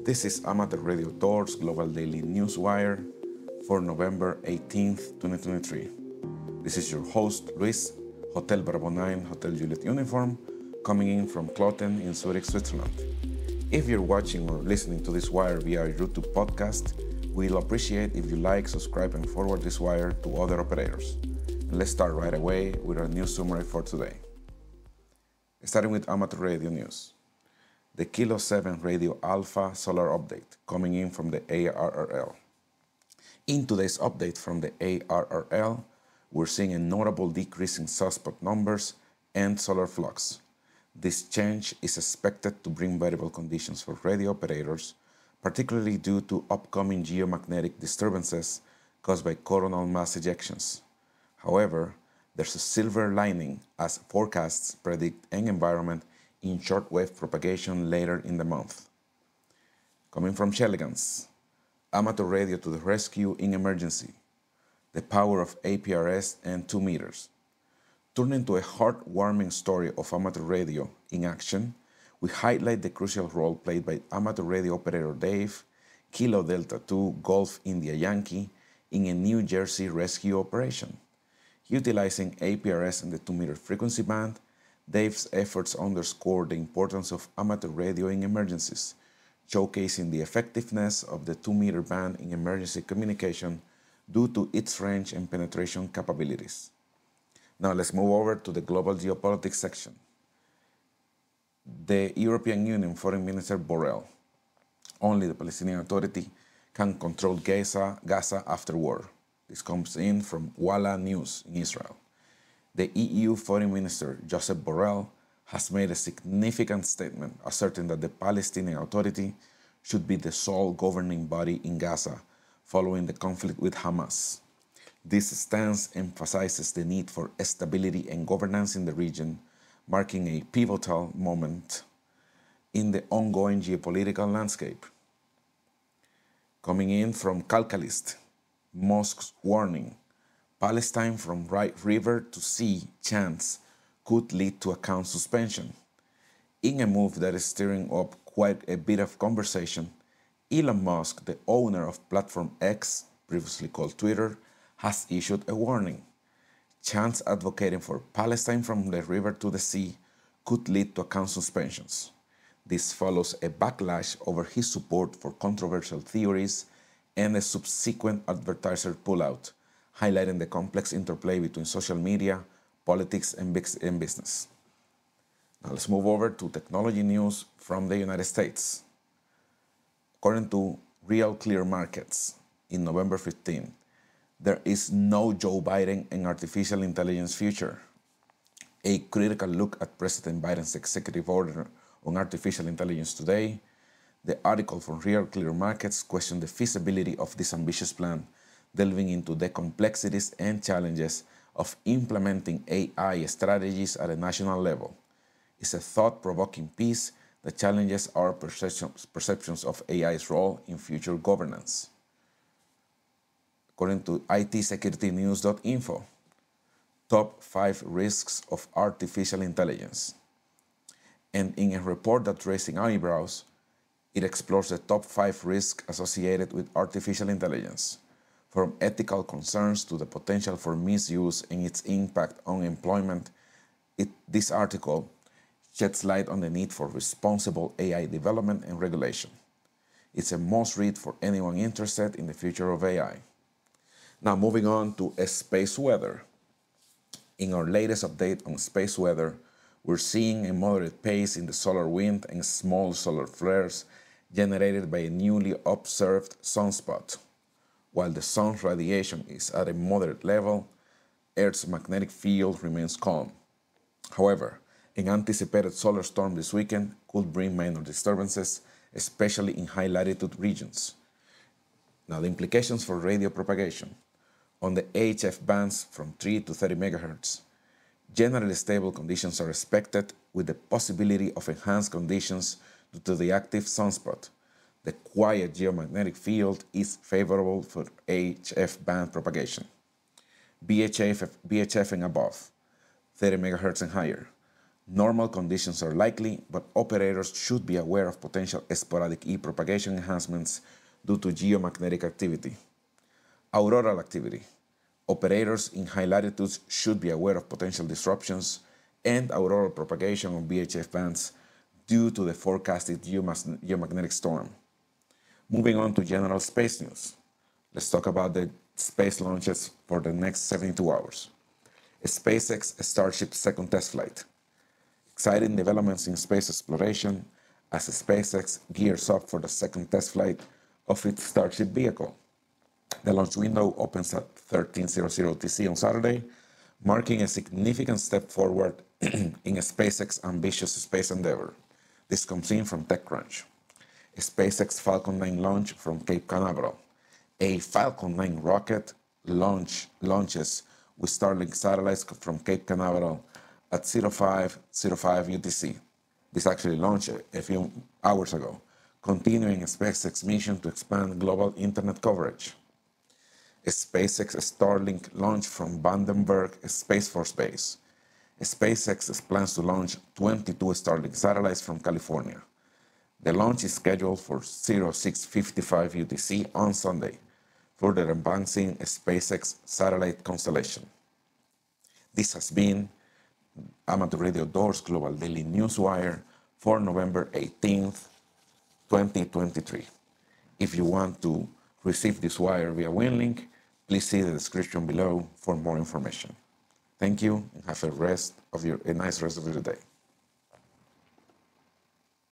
This is Amateur Radio Doors Global Daily Newswire for November 18th, 2023. This is your host, Luis, Hotel Bravo 9, Hotel Juliet uniform, coming in from Kloten in Zuerich, Switzerland. If you're watching or listening to this wire via YouTube podcast, we'll appreciate if you like, subscribe, and forward this wire to other operators. And let's start right away with our news summary for today. Starting with Amateur Radio News. The Kilo 7 Radio Alpha Solar Update coming in from the ARRL. In today's update from the ARRL, we're seeing a notable decrease in sunspot numbers and solar flux. This change is expected to bring variable conditions for radio operators, particularly due to upcoming geomagnetic disturbances caused by coronal mass ejections. However, there's a silver lining as forecasts predict an environment in shortwave propagation later in the month. Coming from Sheligans, Amateur Radio to the rescue in emergency. The power of APRS and 2 meters. Turning to a heartwarming story of amateur radio in action, we highlight the crucial role played by amateur radio operator Dave, Kilo Delta 2 Golf India Yankee, in a New Jersey rescue operation. Utilizing APRS in the 2-meter frequency band, Dave's efforts underscore the importance of amateur radio in emergencies, showcasing the effectiveness of the 2-meter band in emergency communication due to its range and penetration capabilities. Now let's move over to the global geopolitics section. The European Union Foreign Minister Borrell. Only the Palestinian Authority can control Gaza after war. This comes in from Walla News in Israel. The EU Foreign Minister Joseph Borrell has made a significant statement asserting that the Palestinian Authority should be the sole governing body in Gaza following the conflict with Hamas. This stance emphasizes the need for stability and governance in the region, marking a pivotal moment in the ongoing geopolitical landscape. Coming in from Calcalist, Mosque's warning. Palestine from right river to sea chance could lead to account suspension. In a move that is stirring up quite a bit of conversation, Elon Musk, the owner of Platform X, previously called Twitter, has issued a warning. Chants advocating for Palestine from the river to the sea could lead to account suspensions. This follows a backlash over his support for controversial theories and a subsequent advertiser pullout, highlighting the complex interplay between social media, politics, and business. Now let's move over to technology news from the United States. According to Real Clear Markets, in November 15, there is no Joe Biden and artificial intelligence future. A critical look at President Biden's executive order on artificial intelligence today, the article from Real Clear Markets questioned the feasibility of this ambitious plan, delving into the complexities and challenges of implementing AI strategies at a national level. It's a thought-provoking piece that challenges our perceptions of AI's role in future governance. According to itsecuritynews.info, top 5 risks of artificial intelligence. And in a report that's raising eyebrows, it explores the top 5 risks associated with artificial intelligence, from ethical concerns to the potential for misuse and its impact on employment. This article sheds light on the need for responsible AI development and regulation. It's a must read for anyone interested in the future of AI. Now moving on to space weather. In our latest update on space weather, we're seeing a moderate pace in the solar wind and small solar flares generated by a newly observed sunspot. While the sun's radiation is at a moderate level, Earth's magnetic field remains calm. However, an anticipated solar storm this weekend could bring minor disturbances, especially in high-latitude regions. Now, the implications for radio propagation. On the HF bands from 3 to 30 MHz, generally stable conditions are expected with the possibility of enhanced conditions due to the active sunspot. The quiet geomagnetic field is favorable for HF band propagation. VHF and above, 30 MHz and higher. Normal conditions are likely, but operators should be aware of potential sporadic e-propagation enhancements due to geomagnetic activity. Auroral activity. Operators in high latitudes should be aware of potential disruptions and auroral propagation on VHF bands due to the forecasted geomagnetic storm. Moving on to general space news. Let's talk about the space launches for the next 72 hours. SpaceX Starship's second test flight. Exciting developments in space exploration as SpaceX gears up for the second test flight of its Starship vehicle. The launch window opens at 13:00 UTC on Saturday, marking a significant step forward in SpaceX's ambitious space endeavor. This comes in from TechCrunch. SpaceX Falcon 9 launch from Cape Canaveral. A Falcon 9 rocket launches with Starlink satellites from Cape Canaveral at 05:05 UTC. This actually launched a few hours ago, continuing SpaceX's mission to expand global internet coverage. SpaceX Starlink launch from Vandenberg Space Force Base. SpaceX plans to launch 22 Starlink satellites from California. The launch is scheduled for 06:55 UTC on Sunday, further advancing SpaceX satellite constellation. This has been Amateur Radio Doors Global Daily Newswire for November 18th, 2023. If you want to receive this wire via Winlink, please see the description below for more information. Thank you and have a nice rest of your day.